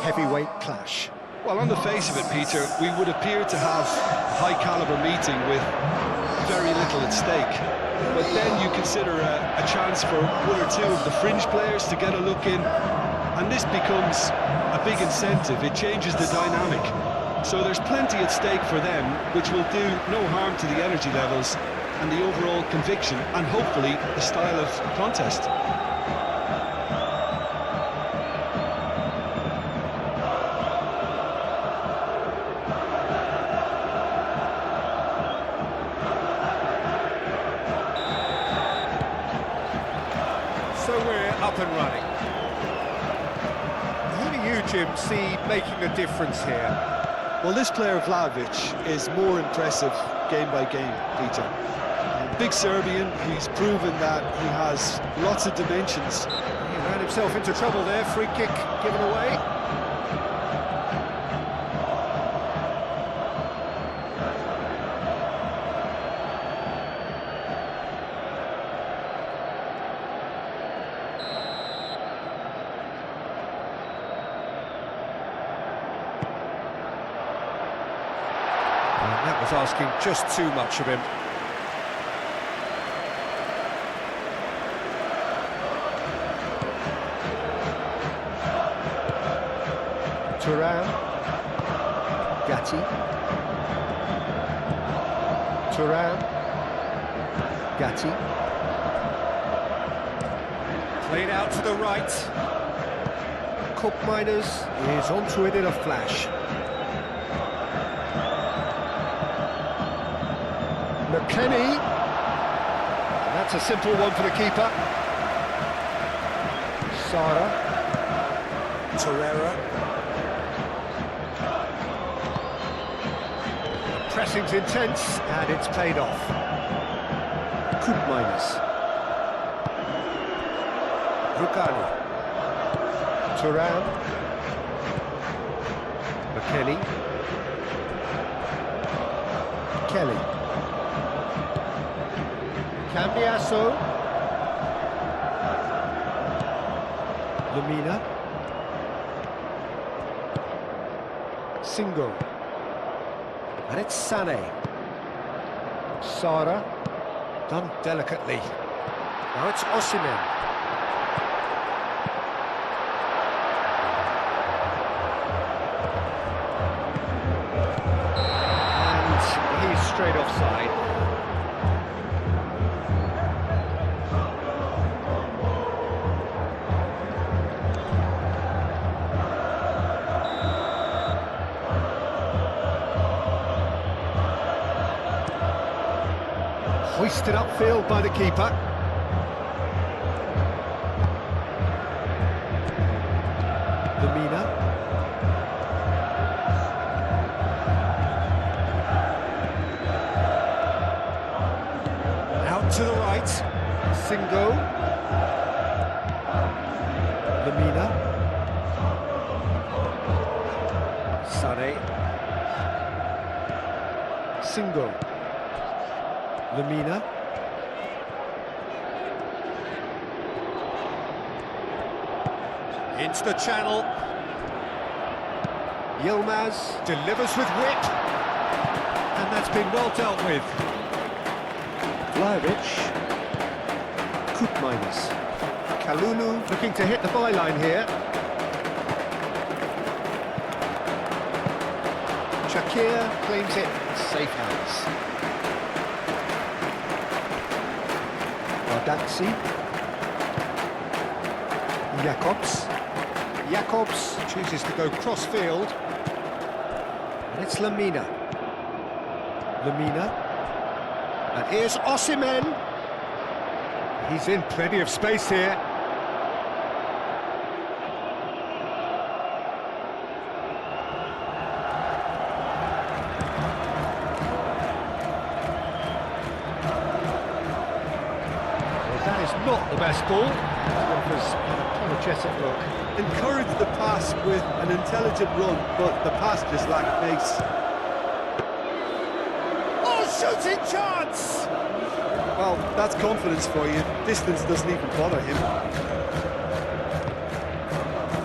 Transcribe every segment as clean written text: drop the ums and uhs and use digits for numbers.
heavyweight clash. Well, on the face of it, Peter, we would appear to have a high-caliber meeting with very little at stake. But then you consider a chance for one or two of the fringe players to get a look in, and this becomes a big incentive. It changes the dynamic. So there's plenty at stake for them, which will do no harm to the energy levels and the overall conviction, and hopefully the style of contest. So we're up and running. Who do you, Jim, see making a difference here? Well, this player, Vlahovic, is more impressive game by game, Peter. Big Serbian, he's proven that he has lots of dimensions. He ran himself into trouble there, free kick given away. And that was asking just too much of him. Thuram, Gatti, Thuram, Gatti, played out to the right. Cook Miners is onto it in a flash. McKennie, and that's a simple one for the keeper. Sara, Torreira. Pressing's intense, and it's paid off. Koopmeiners. Rukani. Thuram. McKennie. Kelly. Cambiasso. Lamina. Singo. And it's Sané. Sara, done delicately. Now it's Osimhen. And he's straight offside. Hoisted upfield by the keeper. Lamina. Out to the right. Singo. Lamina. Sané. Singo. Lamina. Into the channel. Yilmaz delivers with wit. And that's been well dealt with. Vlahovic. Koopmeiners. Kalulu looking to hit the byline here. Shakir claims it in safe hands. Daxi, Jacobs chooses to go cross-field, and it's Lamina, and here's Osimhen. He's in plenty of space here. That is not the best ball. It offers an apologetic look. Encouraged the pass with an intelligent run, but the pass just lacked pace. Oh, shooting chance! Well, that's confidence for you. Distance doesn't even bother him.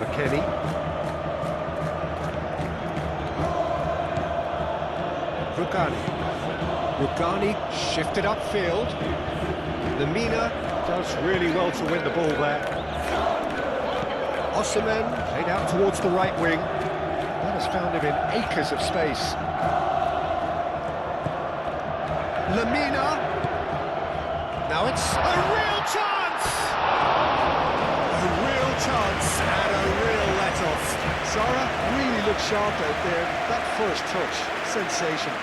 McKennie. Rugani shifted upfield. Lamina does really well to win the ball there. Osimhen played out towards the right wing. That has found him in acres of space. Lamina. Now it's a real chance! A real chance and a real let-off. Zara really looked sharp out there. That first touch, sensation.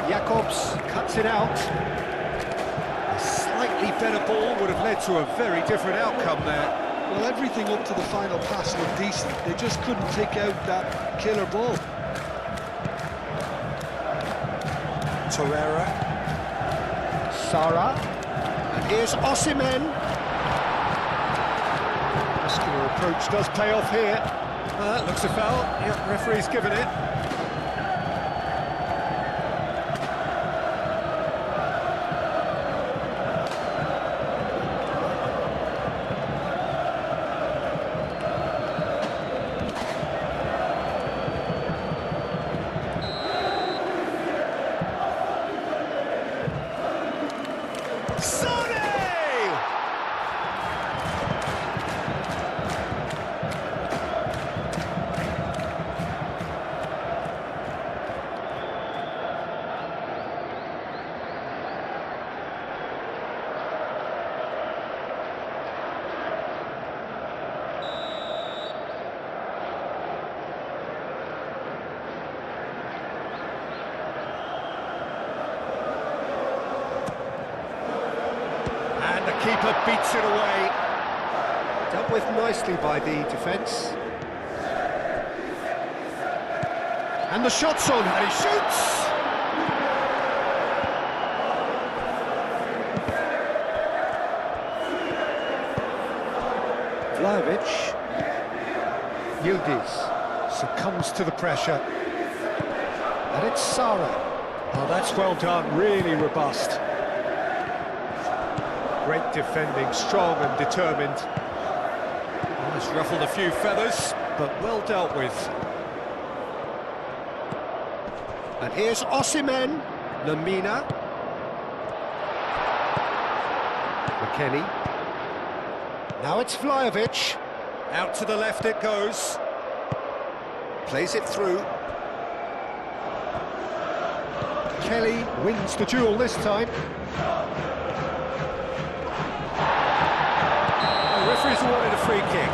Jacobs cuts it out. A slightly better ball would have led to a very different outcome there. Well, everything up to the final pass looked decent. They just couldn't take out that killer ball. Torreira. Sara. And here's Osimhen. Muscular approach does pay off here. That looks a foul. Yep, referee's given it. Keeper beats it away. Dealt with nicely by the defence. And the shot's on, and he shoots! Vlahovic. Yildiz succumbs to the pressure. And it's Sara. Oh, that's well done, really robust. Great defending, strong and determined. It's ruffled a few feathers, but well dealt with. And here's Osimhen. Lamina. McKennie. Now it's Vlahovic. Out to the left it goes. Plays it through. Kelly wins the duel this time. Referee's awarded a free kick.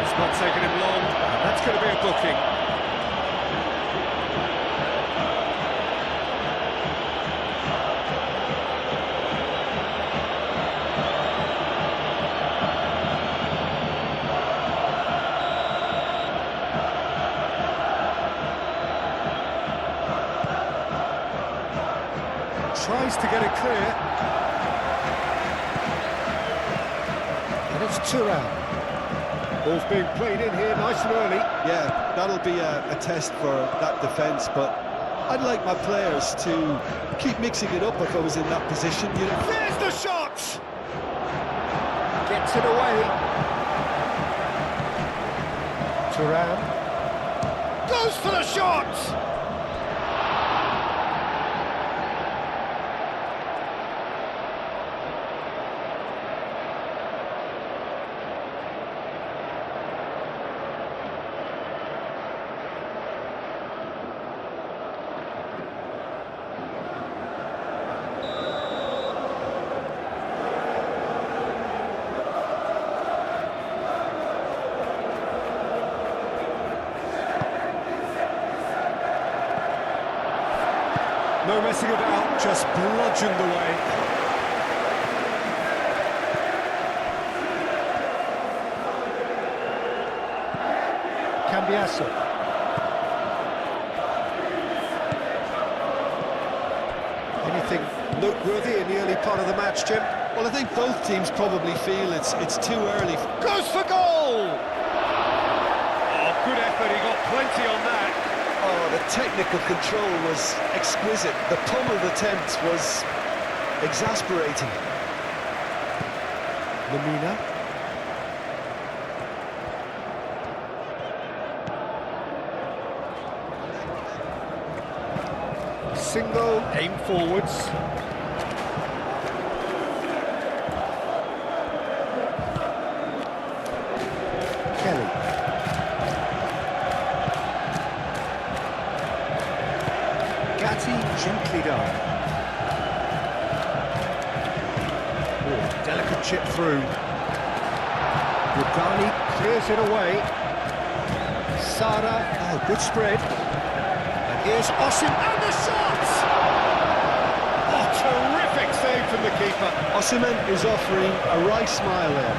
It's not taken him long, and that's going to be a booking. Tries to get it clear. It's Thuram. Ball's being played in here nice and early. Yeah, that'll be a test for that defence, but I'd like my players to keep mixing it up if I was in that position. You know. There's the shot! Gets it away. Thuram. Goes for the shot! No messing about, just bludgeoned away. Cambiasso. Anything noteworthy in the early part of the match, Jim? Well, I think both teams probably feel it's too early. Goes for goal! Oh, good effort, he got plenty on that. Oh, the technical control was exquisite. The pummeled attempt was exasperating. Lamina. Single, aim forwards. Kelly. Gatti, gently done. Oh, delicate chip through. Rugani clears it away. Sara, oh, good spread. And here's Osim, and the shot! Oh, terrific save from the keeper. Osimhen is offering a wry smile there.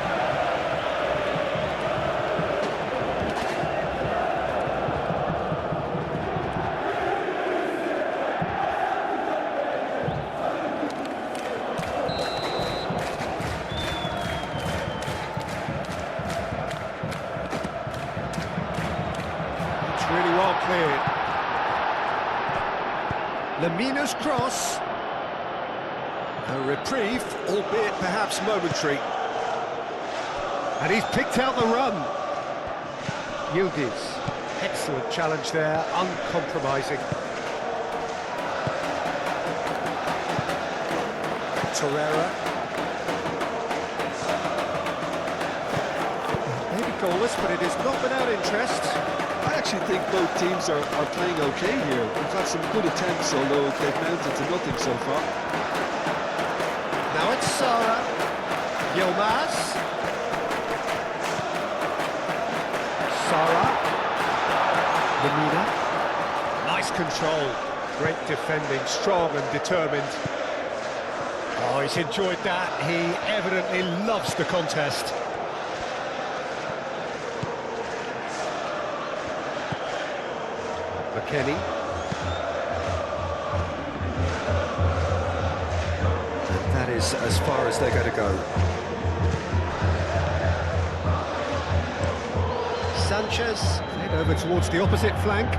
It's really well cleared. Lamina's cross. A reprieve, albeit perhaps momentary. And he's picked out the run. Yildiz, excellent challenge there, uncompromising. Torreira. Maybe goalless, but it is not without interest. I actually think both teams are playing okay here. We've had some good attempts, although they've mounted to nothing so far. Now it's Sara. Yilmaz. Sara. Lamina. Nice control. Great defending, strong and determined. Oh, he's enjoyed that. He evidently loves the contest. McKennie. And that is as far as they're going to go. Sanchez, head over towards the opposite flank.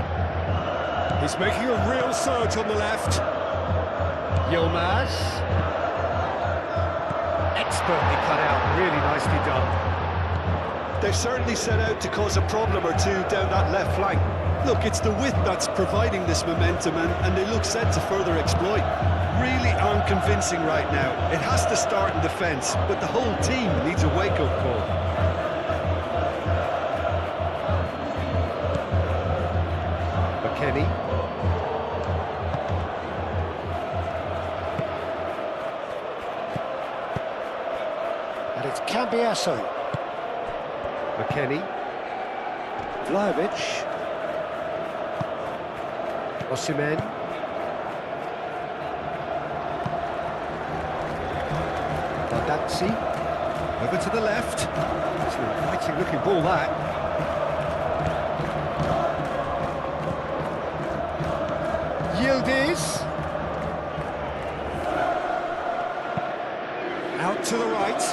He's making a real surge on the left. Yilmaz. Expertly cut out, really nicely done. They've certainly set out to cause a problem or two down that left flank. Look, it's the width that's providing this momentum, and they look set to further exploit. Really aren't convincing right now. It has to start in defence, but the whole team needs a wake-up call. McKennie. And it's Cambiasso. McKennie. Vlahovic. Osimhen. Baldazzi. Over to the left. It's an inviting looking ball, that. Yildiz. Out to the right.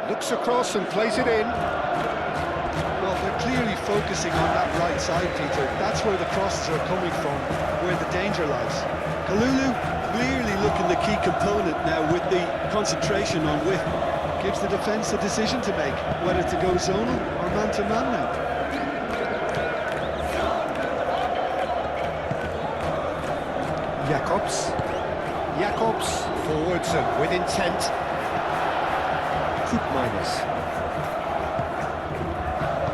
Looks across and plays it in. Well, they're clearly focusing on that right side, Peter. That's where the crosses are coming from, where the danger lies. Kalulu clearly looking the key component now with the concentration on width. Gives the defence a decision to make, whether to go zonal or man-to-man now. Jakobs forwards and with intent. Koopmeiners.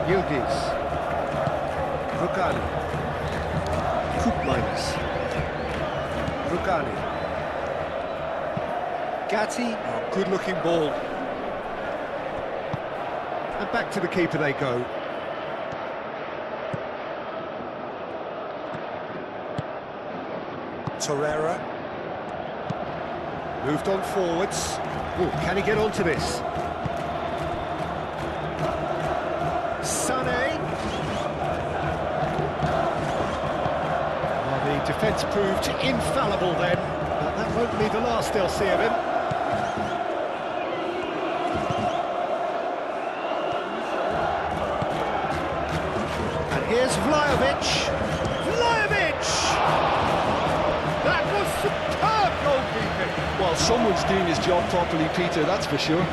Yildiz. Rugani. Koopmeiners. Rugani. Gatti. Oh, good looking ball. And back to the keeper they go. Torreira. Moved on forwards. Ooh, can he get onto this? Sané. Well, the defence proved infallible then, but that won't be the last they'll see of him. And here's Vlahovic. Vlahovic! Someone's doing his job properly, Peter, that's for sure.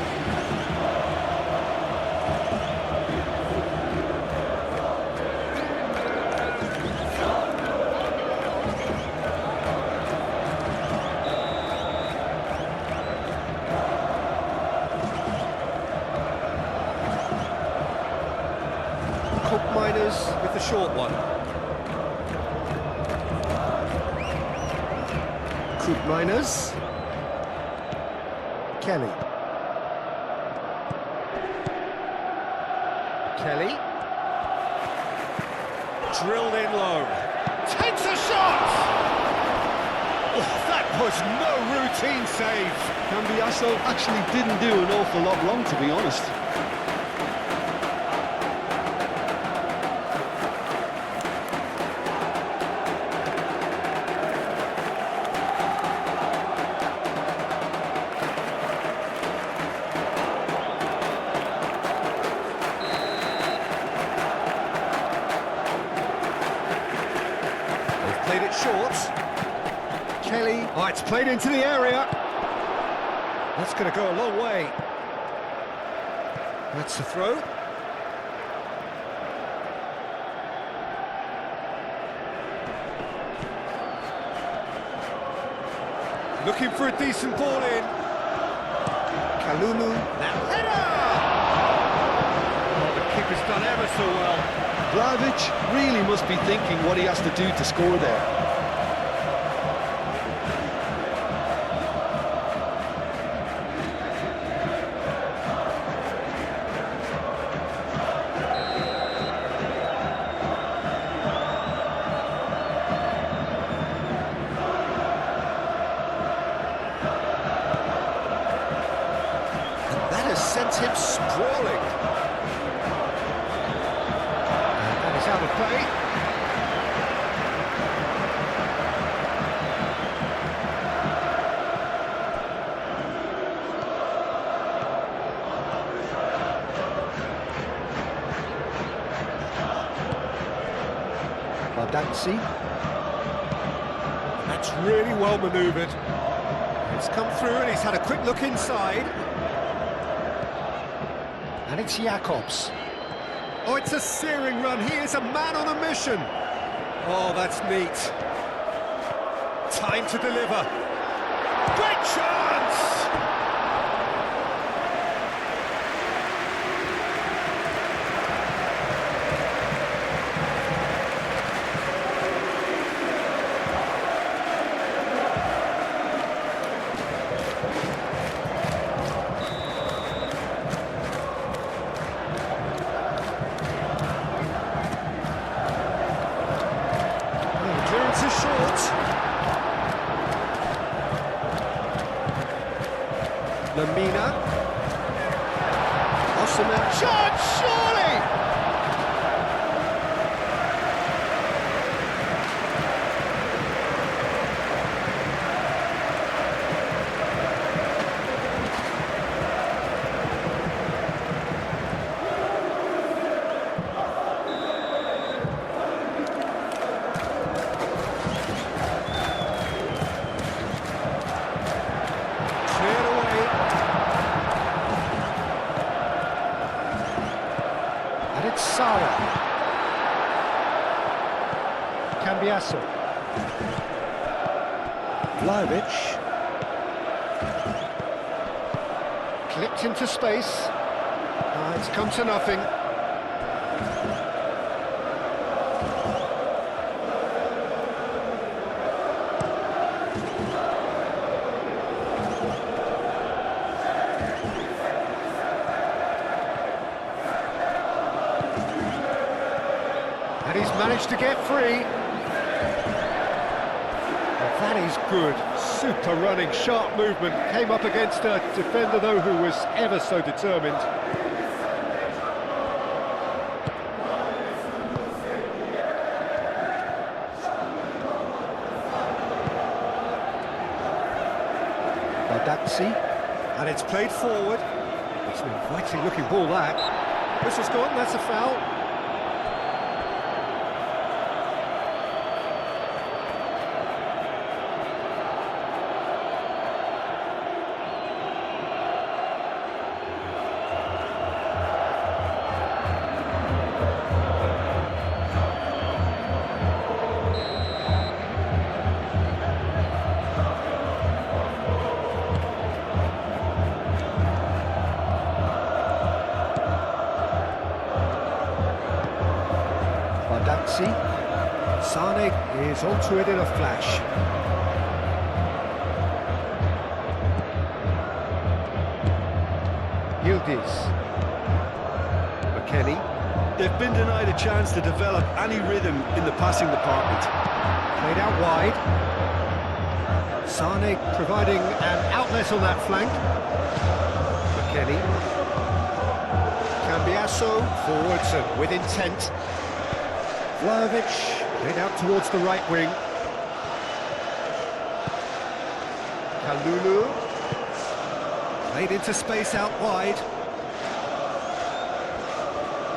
Miners with the short one. Coop Miners. Kelly. Kelly. Drilled in low. Takes a shot! Oh, that was no routine save. Cambiasso actually didn't do an awful lot wrong, to be honest. Played it short. Kelly. Oh, it's played into the area. That's going to go a long way. That's the throw. Looking for a decent ball in. Kalulu. Now header! Oh, the keeper's done ever so well. Vlahovic really must be thinking what he has to do to score there. And that has sent him sprawling. Out of play. Baldazzi. That's really well manoeuvred. It's come through and he's had a quick look inside. And it's Jacobs. Oh, it's a searing run. He is a man on a mission. Oh, that's neat. Time to deliver. Great chance! Short. Lamina. Osimhen. Shot, surely! Sara. Cambiasso. Vlahovic. Clipped into space. It's come to nothing. And he's managed to get free. Well, that is good. Super running, sharp movement. Came up against a defender, though, who was ever so determined. Baldazzi. And it's played forward. It's an inviting looking ball, that. This has gone, that's a foul. Maxi. Sane is onto it in a flash. Yildiz. McKennie. They've been denied a chance to develop any rhythm in the passing department. Played out wide. Sane providing an outlet on that flank. McKennie. Cambiasso forwards and with intent. Vlahovic played out towards the right wing. Kalulu played into space out wide.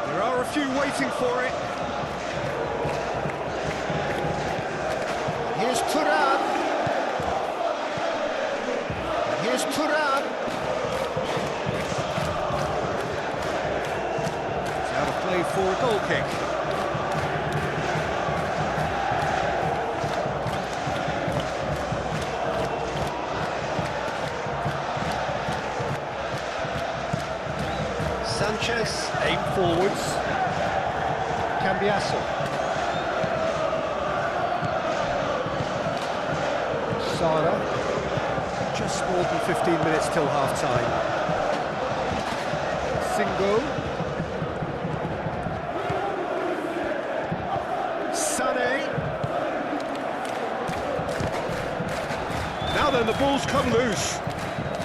There are a few waiting for it. Here's Thuram. Here's Thuram. It's out of play for a goal kick. Sanchez, aim forwards. Cambiasso. Sara. Just more than 15 minutes till half-time. Singo. Sané. Now then, the ball's come loose.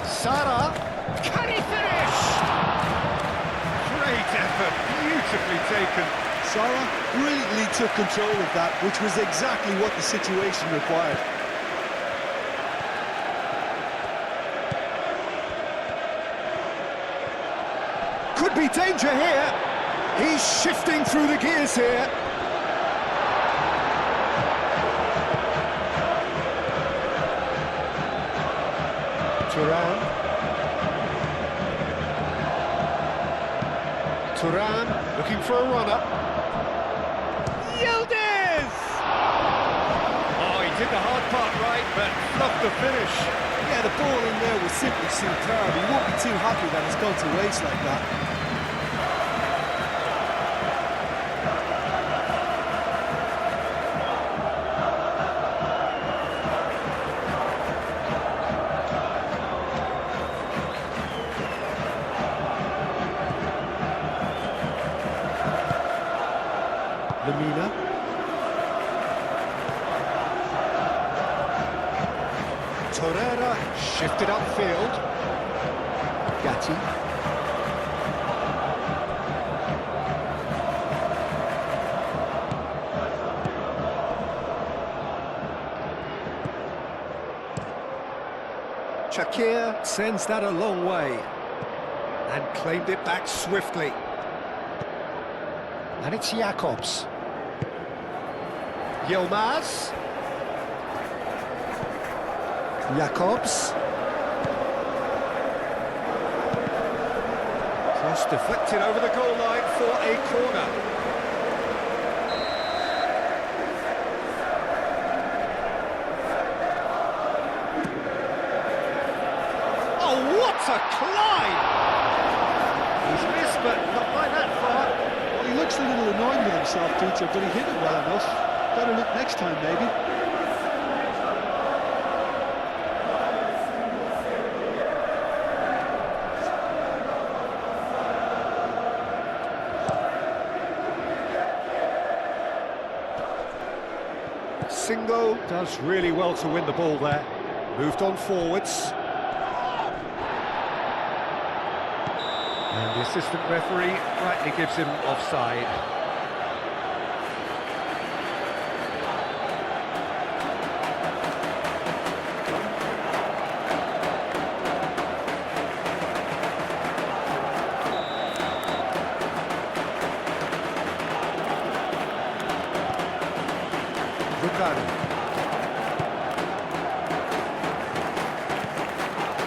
Sara. Can he finish? Great effort, beautifully taken. Sara brilliantly took control of that, which was exactly what the situation required. Could be danger here. He's shifting through the gears here. Thuram. Thuram looking for a run-up. Yildiz! Oh, he did the hard part right, but fluffed the finish. Yeah, the ball in there was simply superb. He won't be too happy that it's gone to waste like that. Lemina. Torreira shifted upfield. Gatti. Shakir sends that a long way and claimed it back swiftly. And it's Jakobs. Yilmaz. Jakobs. Cross deflected over the goal line for a corner. Oh, what a climb! He's missed, but not by that far. Well, he looks a little annoyed with himself, Peter, but he hit it well enough. Better look next time, maybe. Singo does really well to win the ball there. Moved on forwards. And the assistant referee rightly gives him offside.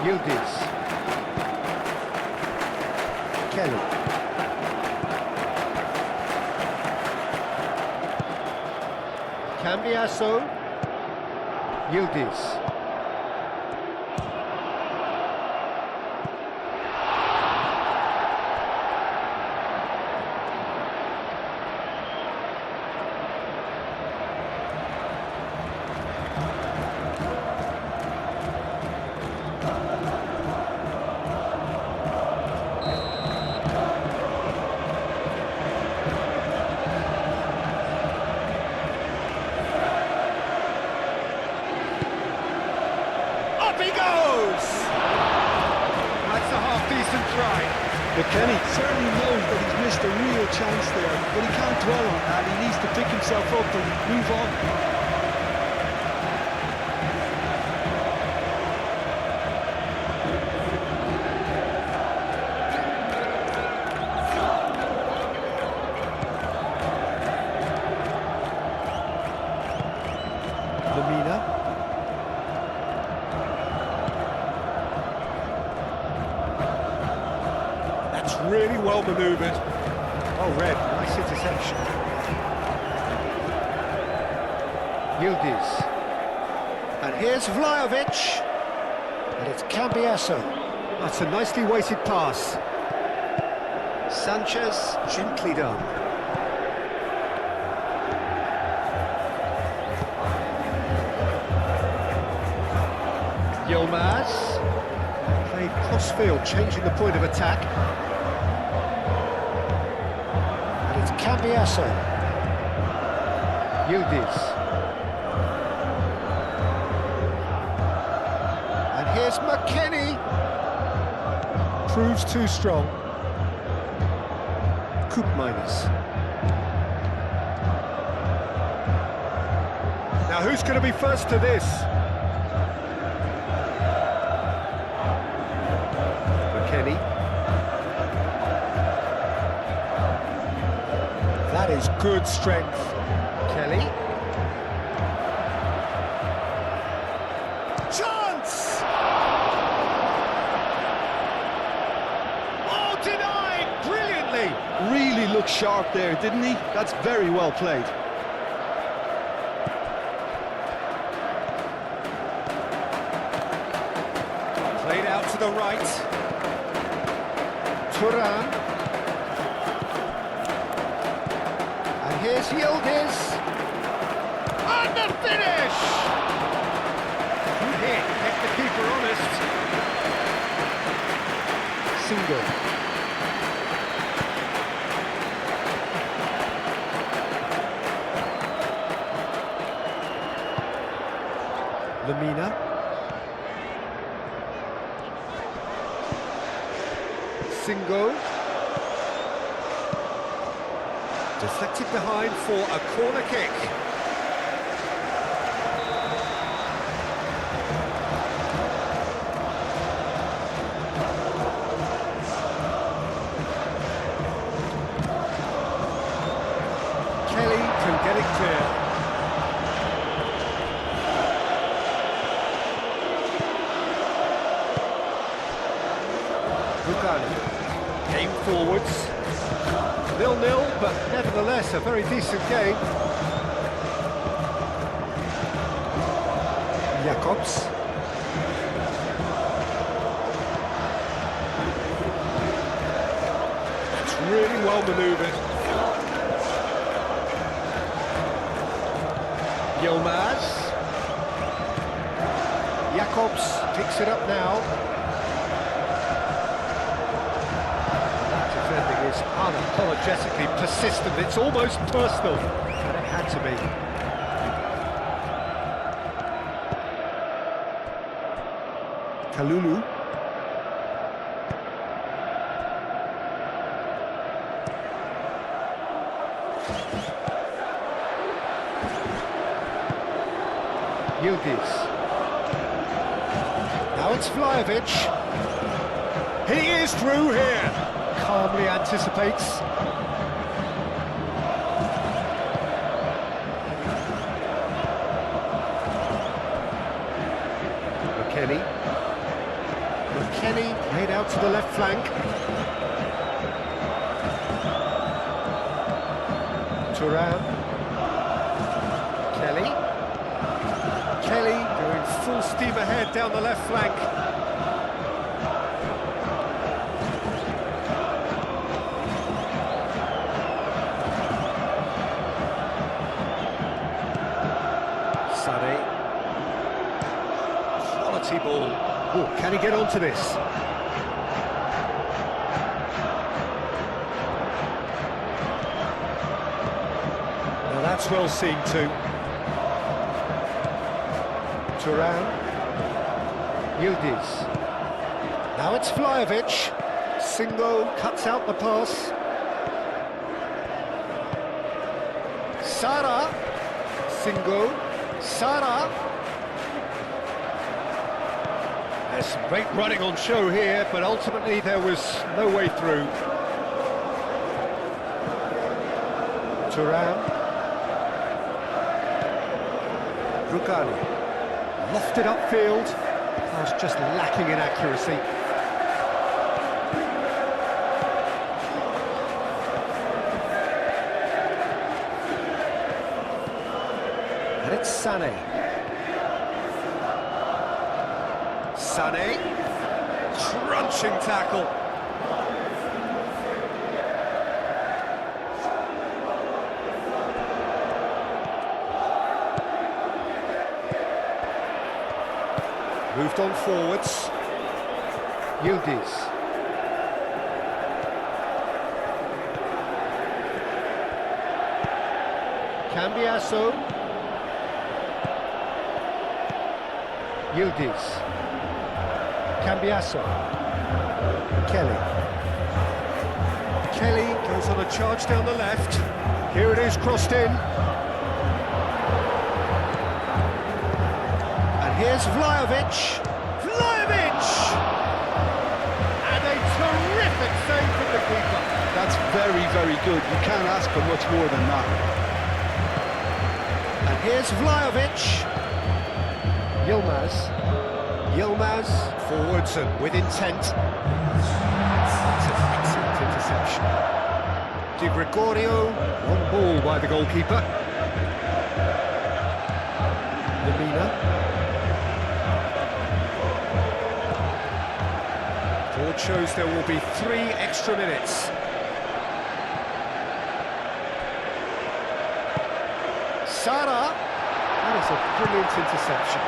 Yildiz. Kelly. Cambiasso. Yildiz. McKennie certainly knows that he's missed a real chance there, but he can't dwell on that. He needs to pick himself up and move on. Really well manoeuvred. Oh, red, nice interception. Yildiz. And here's Vlahovic. And it's Cambiasso. That's a nicely weighted pass. Sanchez, gently done. Yilmaz. Played cross-field, changing the point of attack. Cambiasso. Yildiz. And here's McKennie. Proves too strong. Koopmeiners. Now who's going to be first to this? McKennie. That is good strength. Kelly. Chance! Oh, denied! Brilliantly! Really looked sharp there, didn't he? That's very well played. Played out to the right. Turan. Here's Yildiz. And the finish! Good hit, kept the keeper honest. Single. Lamina. Single. Deflected behind for a corner kick. Kelly can get it clear. Bugani. Game forwards. 0-0, but nevertheless a very decent game. Jacobs. That's really well manoeuvred. Yilmaz. Jacobs picks it up now. Is unapologetically persistent. It's almost personal, and it had to be. Kalulu. Yildiz. Now it's Vlahovic. He is through here. Calmly anticipates. McKennie. McKennie made out to the left flank. Turan. Kelly. Kelly doing full steam ahead down the left flank. Quality ball. Oh, can he get onto this? Now that's well seen too. Turan. Yildiz. Now it's Vlahovic. Singo cuts out the pass. Sara. Singo. Sara. There's some great running on show here, but ultimately there was no way through. Thuram. Rugani. Lofted upfield. Pass just lacking in accuracy. And it's Sané. Sané, crunching tackle. Moved on forwards. Yildiz. Cambiasso. Yildiz. Cambiasso. Kelly. Kelly goes on a charge down the left. Here it is, crossed in. And here's Vlahovic. Vlahovic! And a terrific save from the keeper. That's very, very good. You can't ask for much more than that. And here's Vlahovic. Yilmaz forwards and with intent. That's an excellent interception. Di Gregorio, one ball by the goalkeeper. Lemina. Board shows there will be 3 extra minutes. Sara. That is a brilliant interception.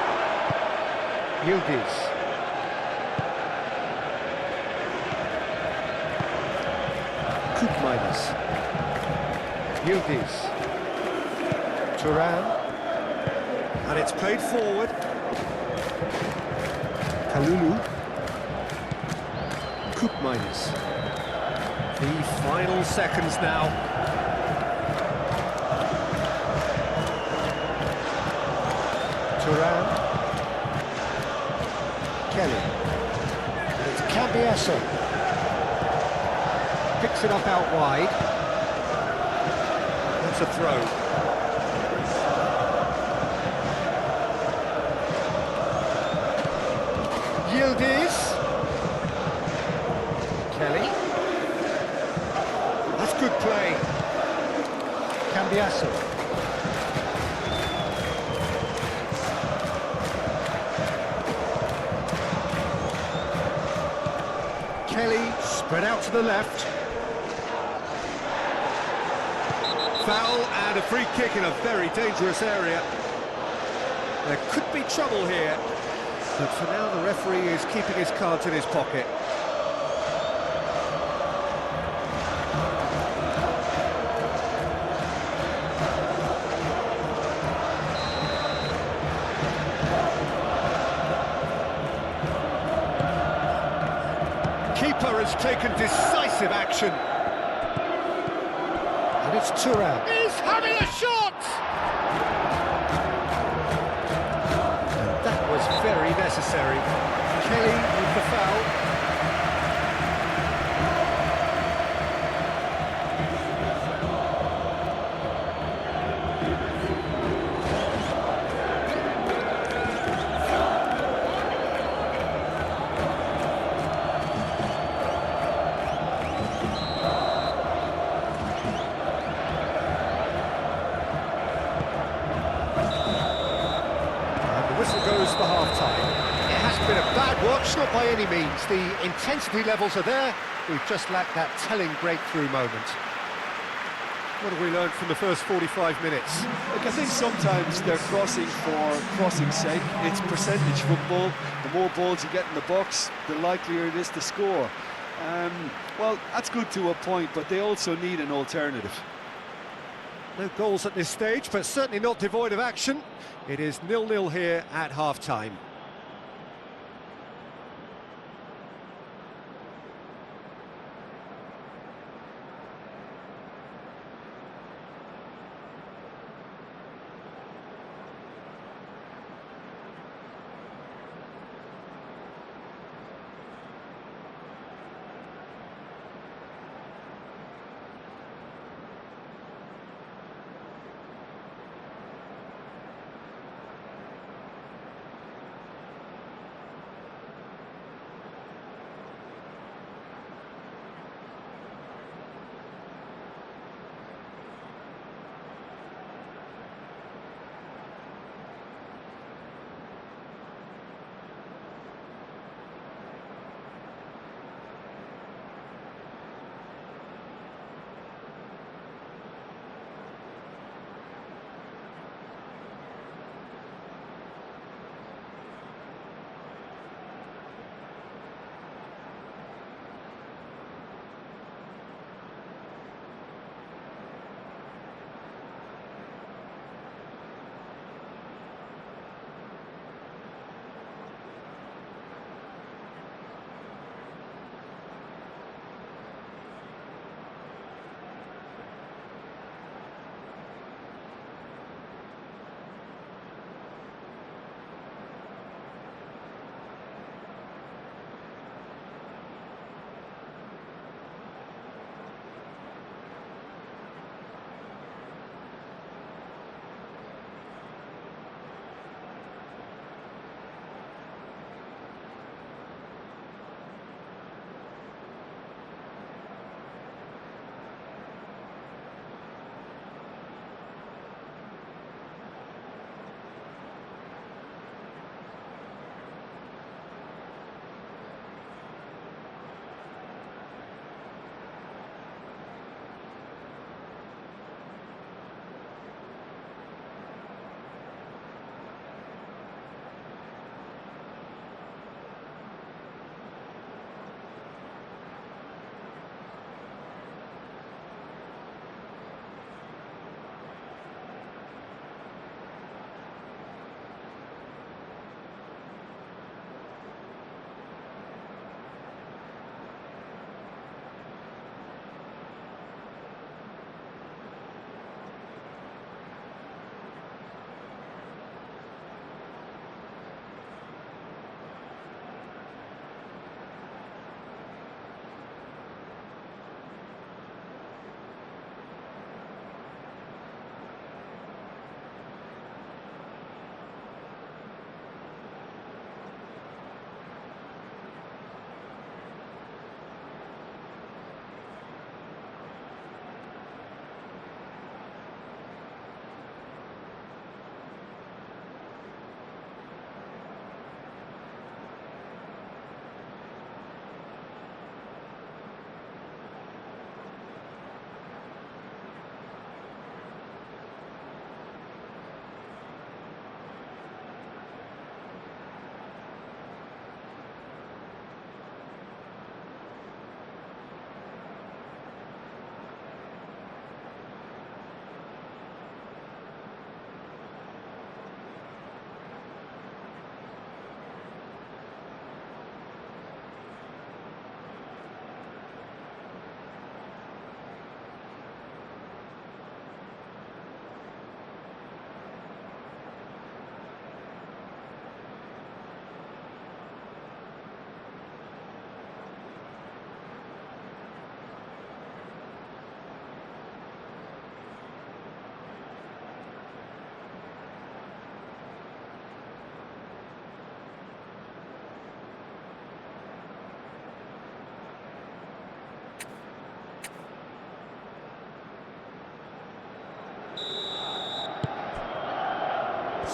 Yildiz. Koopmeiners. Yildiz. Thuram. And it's played forward. Kalulu. Koopmeiners. The final seconds now. Thuram. Kelly. And it's Cambiasso. Picks it up out wide. That's a throw. Yildiz. Kelly. That's good play. Cambiasso. Kelly spread out to the left. Foul and a free kick in a very dangerous area. There could be trouble here, but for now the referee is keeping his cards in his pocket. Keeper has taken decisive action. And it's Thuram. He's having a shot! And that was very necessary. Kelly with the foul. Whistle goes for half-time. It has been a bad watch, not by any means. The intensity levels are there. We've just lacked that telling breakthrough moment. What have we learned from the first 45 minutes? Look, I think sometimes they're crossing for crossing's sake. It's percentage football. The more balls you get in the box, the likelier it is to score. Well, that's good to a point, but they also need an alternative. No goals at this stage, but certainly not devoid of action. It is 0-0 here at half-time.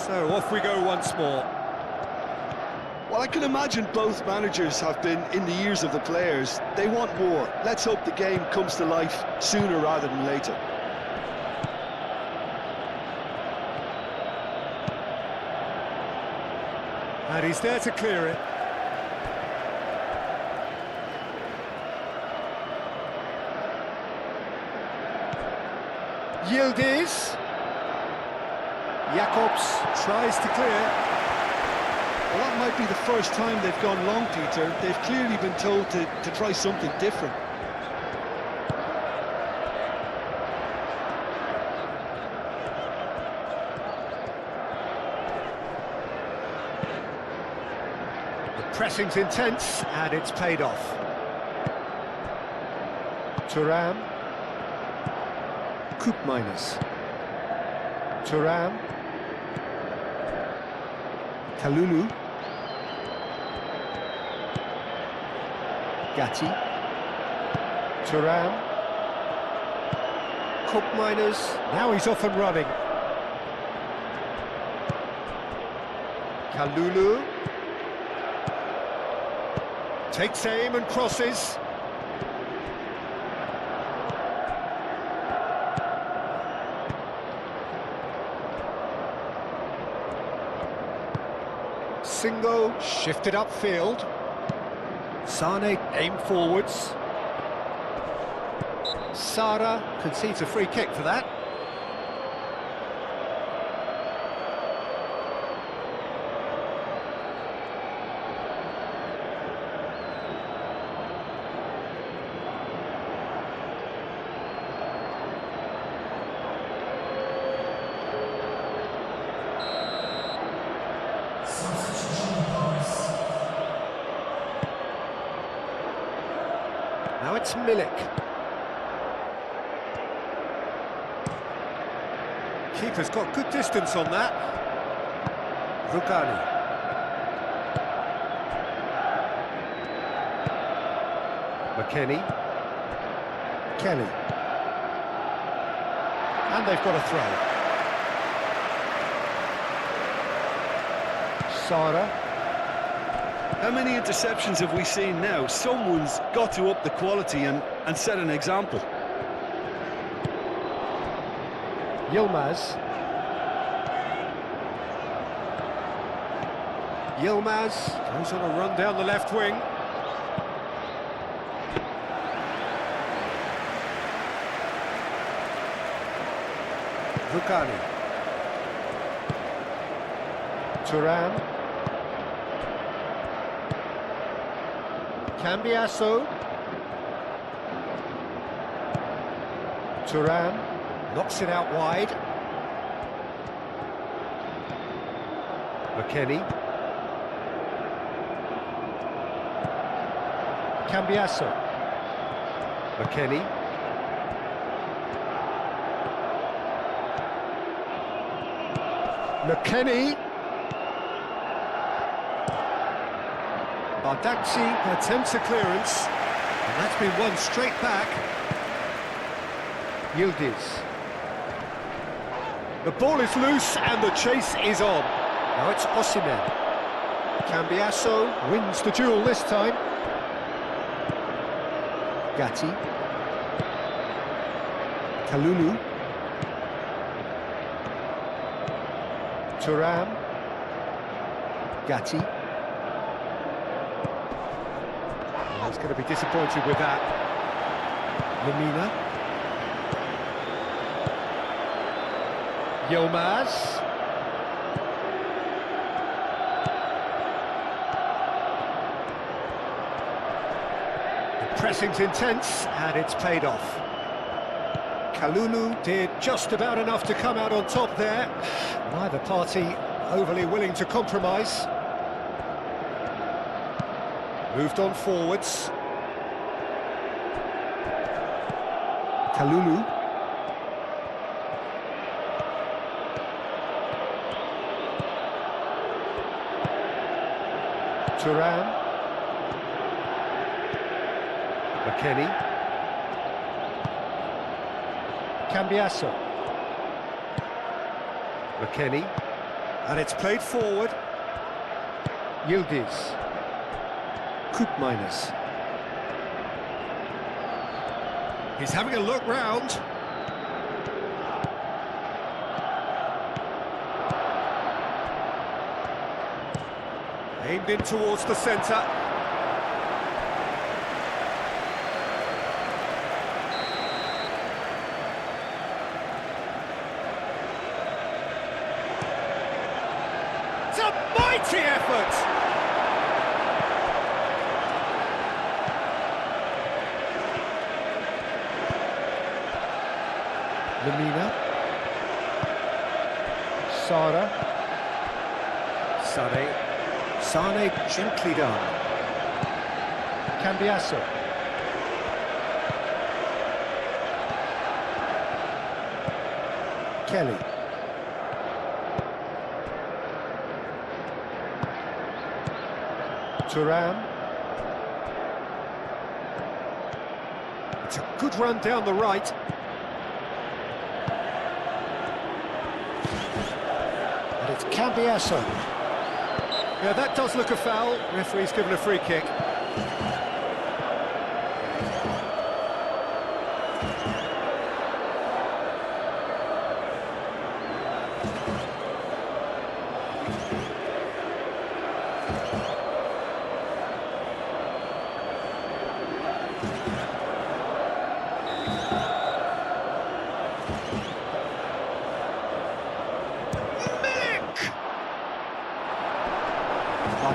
So off we go once more. Well, I can imagine both managers have been in the ears of the players. They want more. Let's hope the game comes to life sooner rather than later. And he's there to clear it. Yildiz. Jakobs tries to clear. Well, that might be the first time they've gone long, Peter. They've clearly been told to try something different. The pressing's intense, and it's paid off. Thuram. Koopmeiners. Thuram. Kalulu. Gatti. Thuram. Koopmeiners. Now he's off and running. Kalulu. Takes aim and crosses. Singo shifted upfield. Sane aimed forwards. Sara concedes a free kick for that. Now it's Milik. Keeper's got good distance on that. Rugani. McKennie. Kelly. And they've got a throw. Sara. How many interceptions have we seen now? Someone's got to up the quality and set an example. Yilmaz. Yilmaz goes on a run down the left wing. Rugani. Thuram. Cambiasso. Thuram knocks it out wide. McKennie. Cambiasso. McKennie. McKennie. Bardakci attempts a clearance, and that's been won straight back. Yildiz. The ball is loose and the chase is on. Now it's Osimhen. Cambiasso wins the duel this time. Gatti. Kalulu. Thuram. Gatti. He's going to be disappointed with that. Lemina. Yilmaz. The pressing's intense and it's paid off. Kalulu did just about enough to come out on top there. Neither party overly willing to compromise. Moved on forwards. Kalulu. Thuram. McKennie. Cambiasso. McKennie. And it's played forward. Yildiz. Koopmeiners. He's having a look round. Aimed in towards the centre. It's a mighty effort! Lemina. Sara. Sane. Sane gently done. Cambiasso. Kelly. Thuram. It's a good run down the right. And it's Cambiasso. Yeah, that does look a foul. Referee's given a free kick.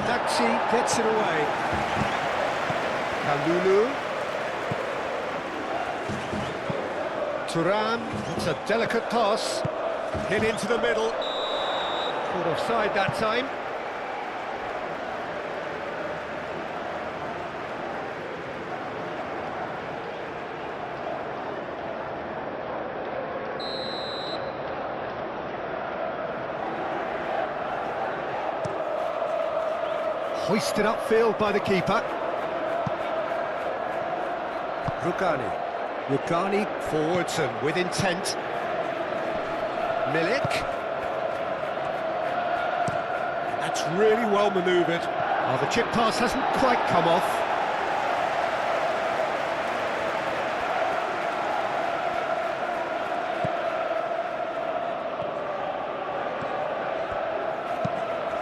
Daxi gets it away. Kalulu. Thuram, it's a delicate pass. Hit into the middle. Caught offside that time. Hoisted upfield by the keeper. Rugani forwards and with intent. Milik. That's really well manoeuvred. Oh, the chip pass hasn't quite come off.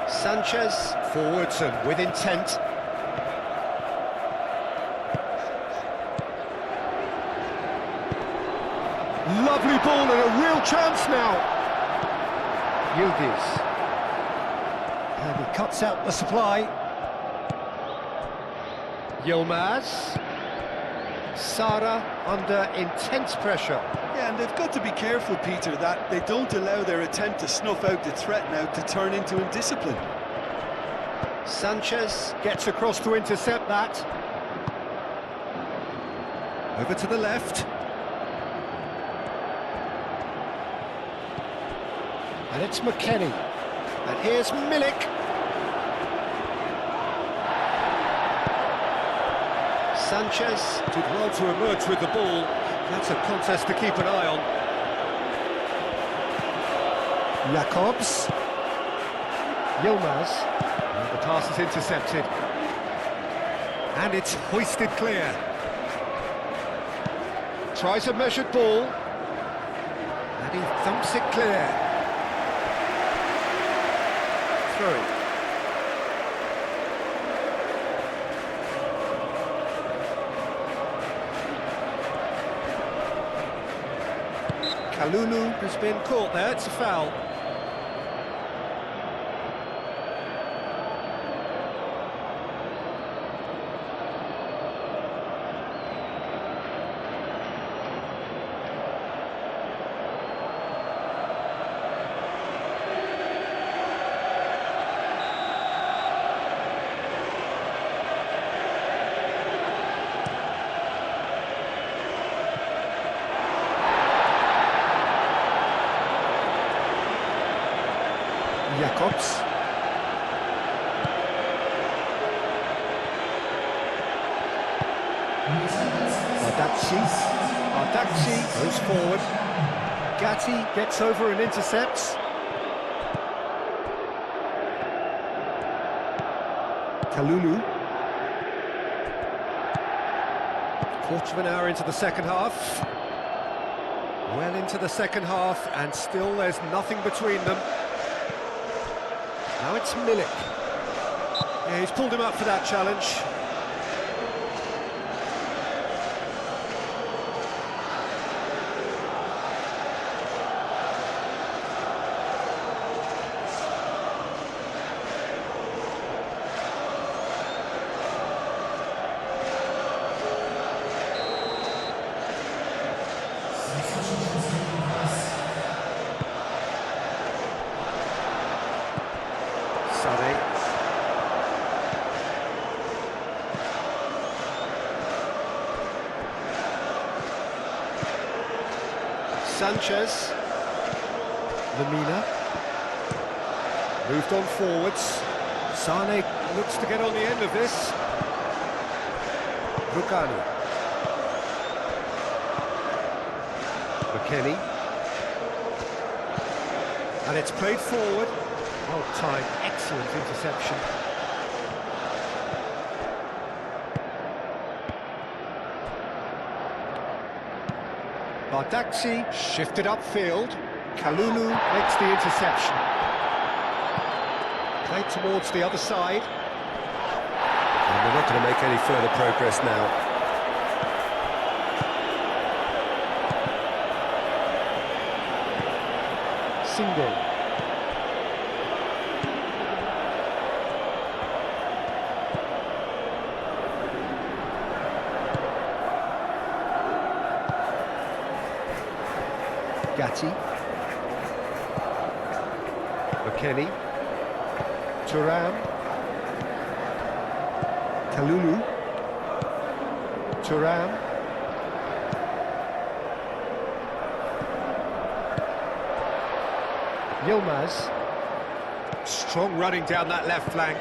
Sanchez, forwards and with intent. Lovely ball and a real chance now. Yildiz. And he cuts out the supply. Yilmaz. Sara under intense pressure. Yeah, and they've got to be careful, Peter, that they don't allow their attempt to snuff out the threat now to turn into indiscipline. Sanchez gets across to intercept that. Over to the left. And it's McKennie. And here's Milik. Sanchez did well to emerge with the ball. That's a contest to keep an eye on. Jacobs. Yilmaz. And the pass is intercepted. And it's hoisted clear. Tries a measured ball. And he thumps it clear. Through. Kalulu has been caught there, it's a foul. Jacobs. Ardakci goes forward. Gatti gets over and intercepts. Kalulu. Quarter of an hour into the second half. Well into the second half, and still there's nothing between them. Now it's Milik. Yeah, he's pulled him up for that challenge. Sanchez, Lamina, moved on forwards. Sane looks to get on the end of this. Rugani, McKennie, and it's played forward. Well timed, excellent interception. Bardaxi shifted upfield. Kalulu makes the interception. Played towards the other side. And they're not going to make any further progress now. Single. Gatti, McKennie, Thuram, Kalulu, Thuram, Yilmaz, strong running down that left flank.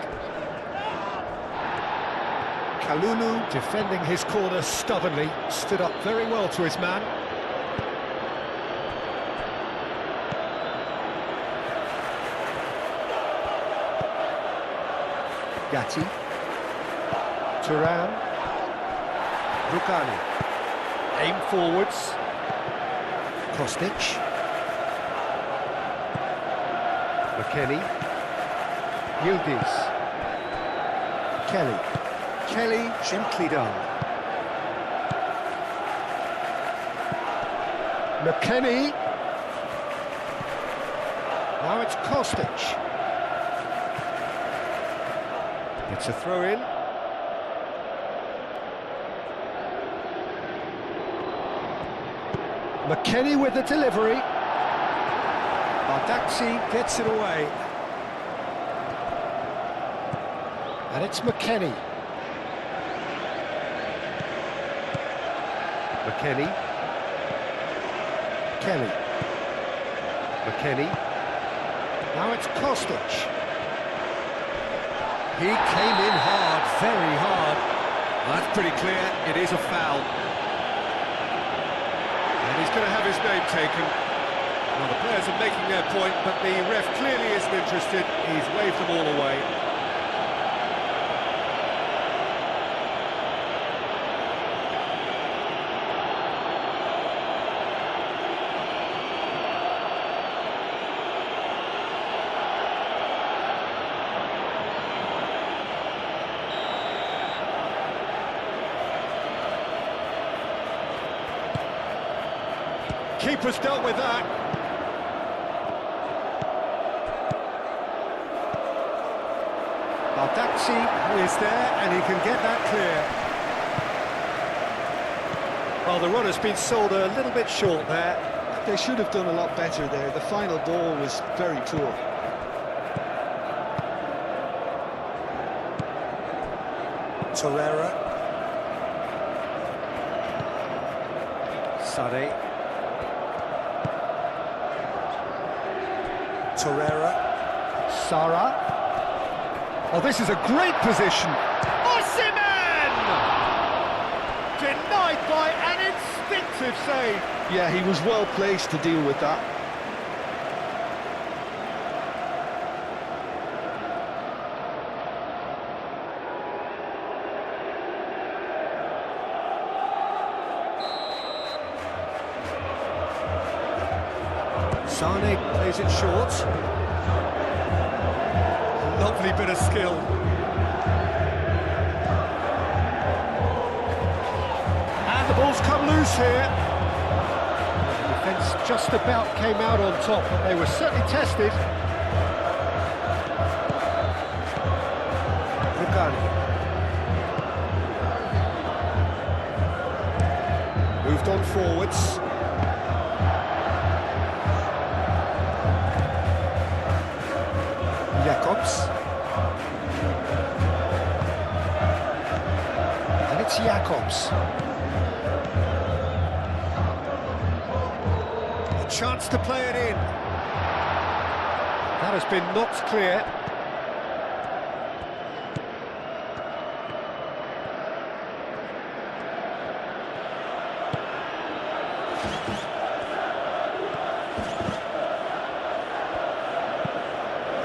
Kalulu defending his corner stubbornly, stood up very well to his man. Gatti, Thuram, Rugani, aim forwards, Kostic, McKennie, Yildiz, Kelly, gently done. McKennie, now it's Kostic. It's a throw-in. McKennie with the delivery. Bardaxi gets it away. And it's McKennie. McKennie. Kelly. McKennie. Now it's Kostic. He came in hard, very hard. Well, that's pretty clear, it is a foul. And he's going to have his name taken. Well, the players are making their point, but the ref clearly isn't interested. He's waved them all away. Keeper's dealt with that. Bardaxi is there and he can get that clear. Well, the runner's been sold a little bit short there. They should have done a lot better there. The final ball was very poor. Torreira. Sane. Torreira. Sara. Oh, this is a great position. Osimhen! Denied by an instinctive save. Yeah, he was well placed to deal with that. Sane plays it short. Lovely bit of skill. And the ball's come loose here. The defence just about came out on top, but they were certainly tested. Rugani. Moved on forwards. Jacobs. And it's Jacobs. A chance to play it in. That has been knocked clear.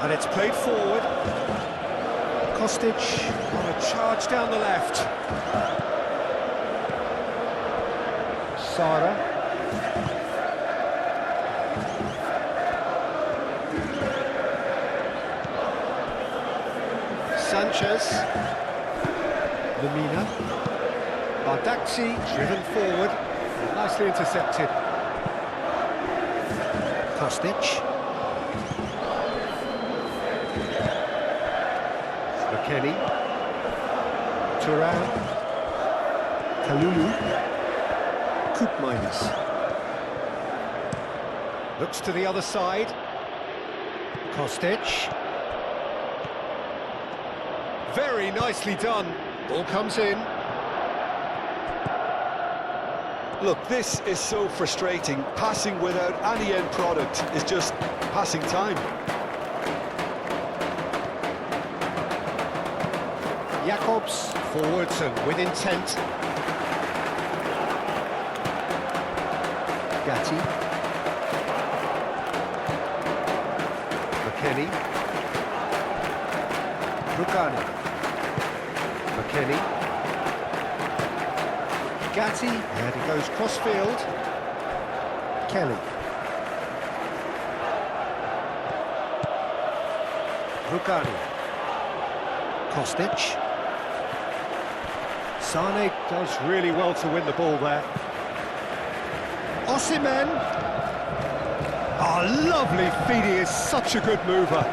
And it's played forward. Kostic on a charge down the left. Sara. Sanchez. Lemina. Bardakci driven forward. Nicely intercepted. Kostic. Kenny, Turan, Kalulu, Koopmeiners. Looks to the other side. Kostic. Very nicely done. Ball comes in. Look, this is so frustrating. Passing without any end product is just passing time. Jacobs, forwards and with intent. Gatti. McKennie. Rugani. McKennie. Gatti, and he goes cross-field. Kelly. Rugani. Kostic. Sane does really well to win the ball there. Osimhen. Oh, lovely feet, he is such a good mover.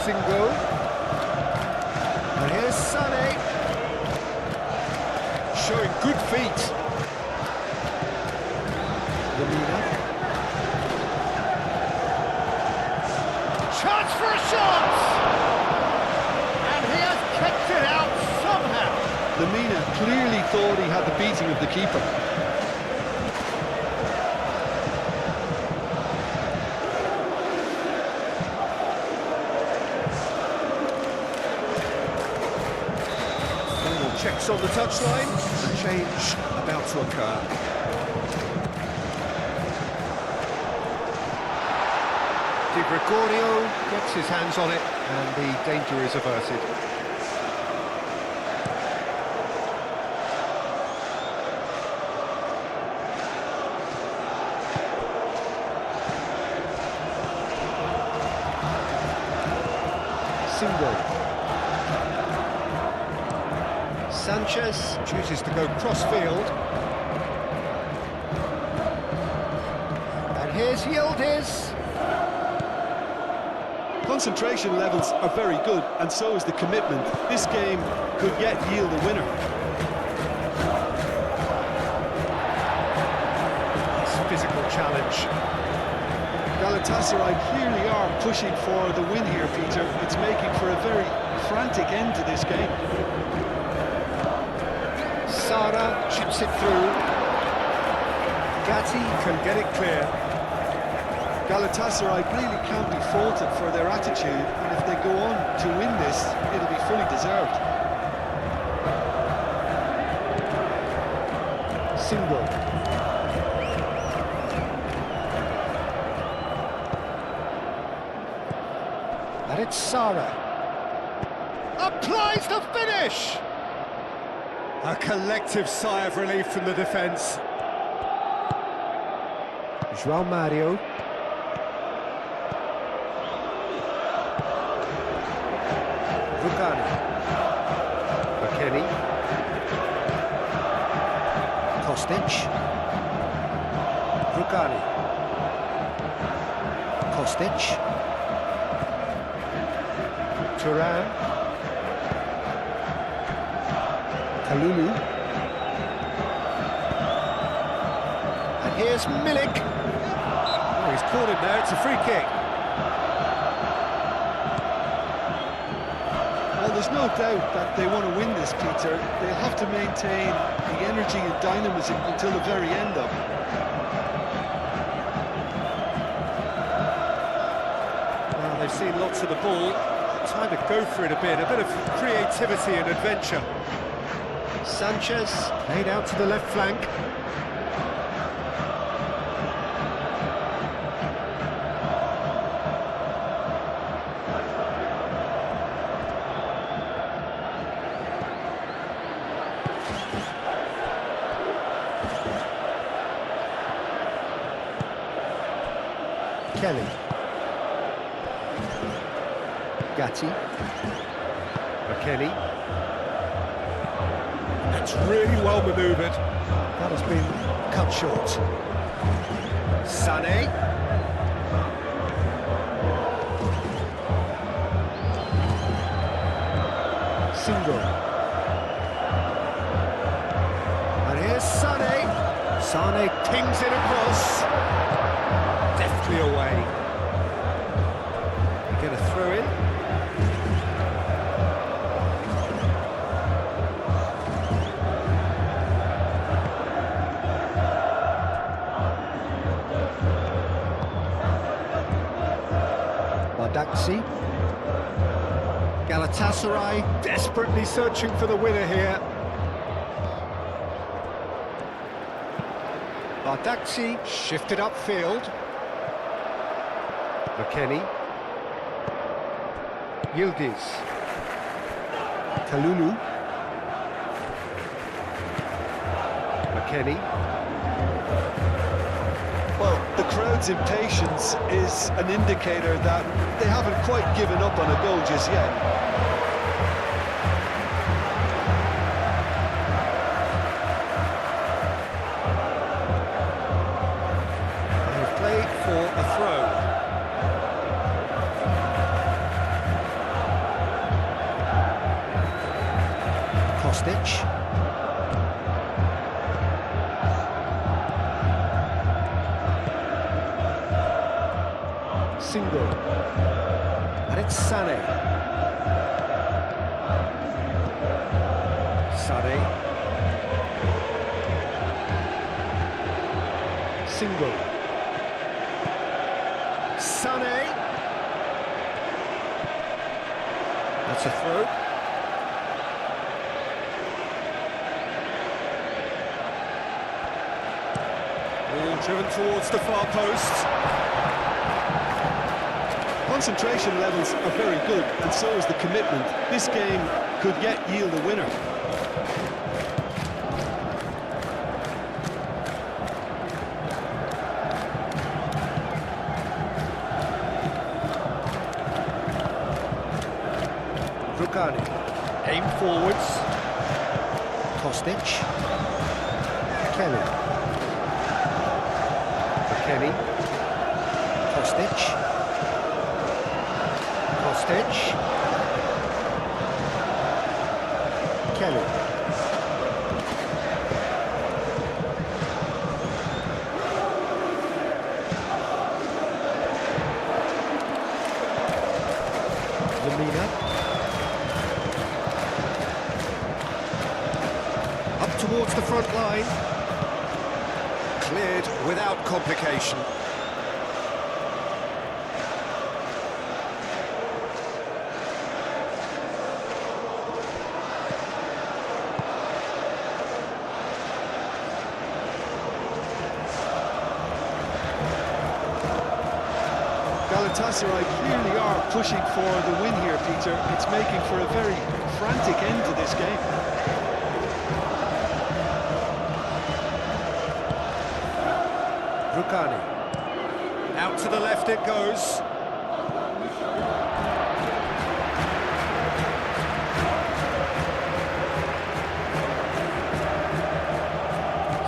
Singo. And here's Sane. Showing good feet. Lemina. Chance for a shot! And he has kept it out somehow. Lemina clearly thought he had the beating of the keeper. Final checks on the touchline. A change about to occur. Di Gregorio gets his hands on it and the danger is averted. Singo. Sanchez chooses to go cross-field. And here's Yildiz. Concentration levels are very good, and so is the commitment. This game could yet yield a winner. Nice physical challenge. Galatasaray clearly are pushing for the win here, Peter. It's making for a very frantic end to this game. Sara chips it through. Gatti can get it clear. Galatasaray really can't be faulted for their attitude, and if they go on to win this, it'll be fully deserved. Single. And it's Sarah. Applies the finish! A collective sigh of relief from the defence. João Mario. Rugani. McKennie. Kostic. Rugani. Kostic. Turan. Kalulu. And here's Milik. Oh, he's caught him there, it's a free kick. Well, there's no doubt that they want to win this, Peter. They'll have to maintain the energy and dynamism until the very end of it. Well, they've seen lots of the ball. Time to go for it a bit of creativity and adventure. Sanchez played out to the left flank. Kelly. Gatti. McKennie. That's really well manoeuvred. That has been cut short. Sané. Single. And here's Sané. Sané pings it across. Deftly away. Get a throw in. Daxi. Galatasaray desperately searching for the winner here. Bardaxi shifted upfield. McKennie. Yildiz. Kalulu. McKennie. Well, the crowd's impatience is an indicator that they haven't quite given up on a goal just yet. They've played for a throw. Kostic. Single. And it's Sané. Sané. Single. Sané. That's a throw. Ball driven towards the far post. Concentration levels are very good, and so is the commitment. This game could yet yield a winner. Rugani. Aim forwards. Kostic. Kelly. McKennie. Kostic. Kostic. Kelly. Lamina. Up towards the front line. Cleared without complication. Galatasaray clearly are pushing for the win here, Peter. It's making for a very frantic end to this game. Rukani. Out to the left it goes.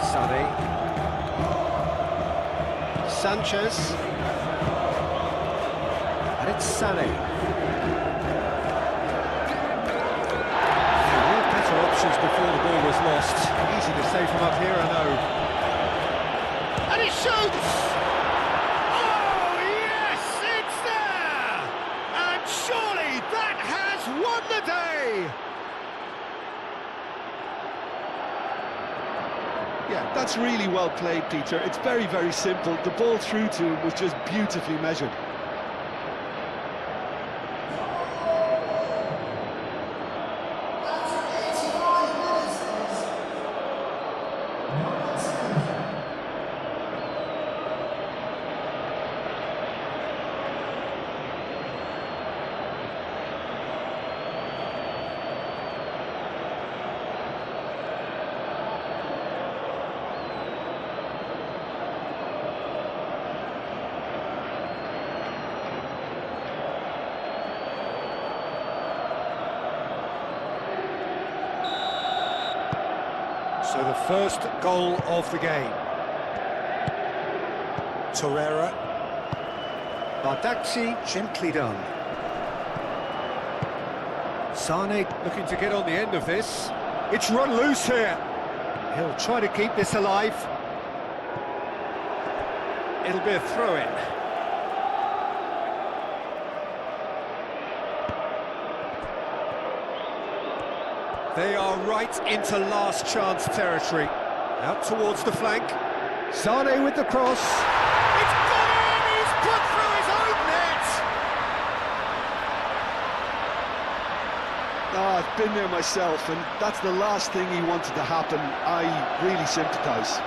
Sane. Sanchez. And it's Sane. There were better options before the ball was lost. Easy to say from up here, I know. And he shoots! Oh, yes, it's there! And surely that has won the day! Yeah, that's really well played, Peter. It's very, very simple. The ball through to him was just beautifully measured. So the first goal of the game. Torreira. Bardakci, gently done. Sane looking to get on the end of this. It's run loose here. He'll try to keep this alive. It'll be a throw-in. They are right into last chance territory. Out towards the flank. Sane with the cross. It's gone in! He's put through his own net! Ah, I've been there myself, and that's the last thing he wanted to happen. I really sympathise.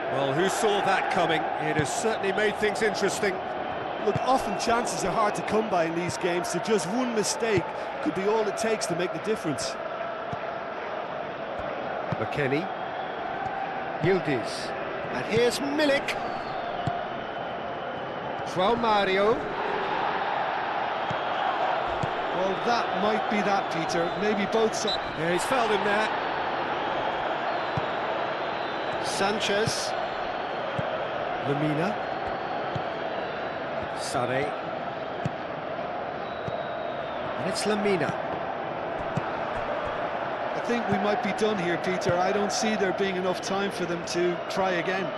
Well, who saw that coming? It has certainly made things interesting. Look, often chances are hard to come by in these games, so just one mistake could be all it takes to make the difference. McKennie. Yildiz. And here's Milik. João Mario. Well, that might be that, Peter. Maybe both sides. Yeah, he's fouled him there. Sanchez. Lamina. Sane. And it's Lamina. I think we might be done here, Peter. I don't see there being enough time for them to try again.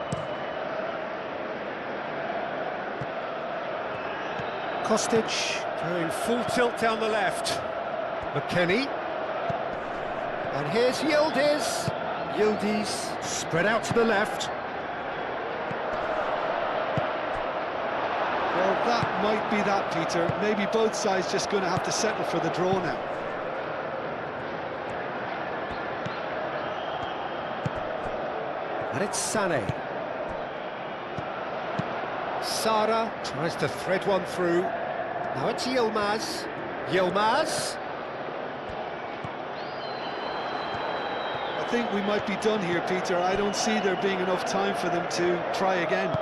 Kostic going full tilt down the left. McKennie. And here's Yildiz. Yildiz spread out to the left. Well, that might be that, Peter. Maybe both sides just going to have to settle for the draw now. And it's Sane. Sara tries to thread one through. Now it's Yilmaz. Yilmaz. I think we might be done here, Peter. I don't see there being enough time for them to try again.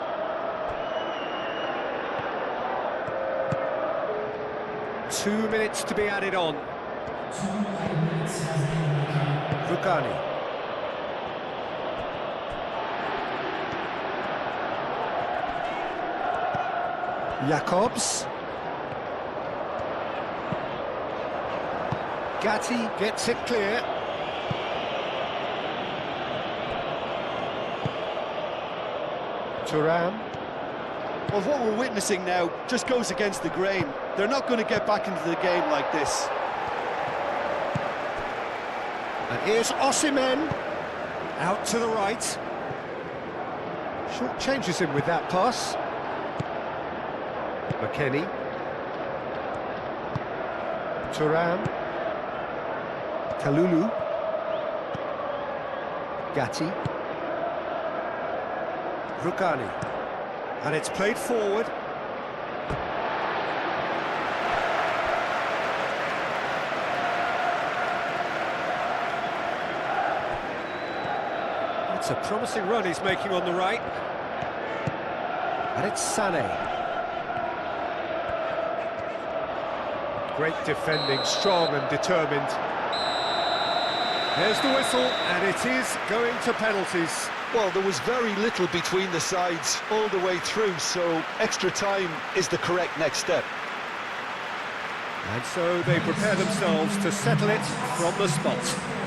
Two minutes to be added on. Rukani. Jacobs. Gatti gets it clear. Thuram. Well, what we're witnessing now just goes against the grain. They're not going to get back into the game like this. And here's Osimhen, out to the right. Short changes him with that pass. McKennie. Thuram. Kalulu. Gatti. Rugani. And it's played forward. It's a promising run he's making on the right. And it's Sané. Great defending, strong and determined. There's the whistle, and it is going to penalties. Well, there was very little between the sides all the way through, so extra time is the correct next step. And so they prepare themselves to settle it from the spot.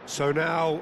So now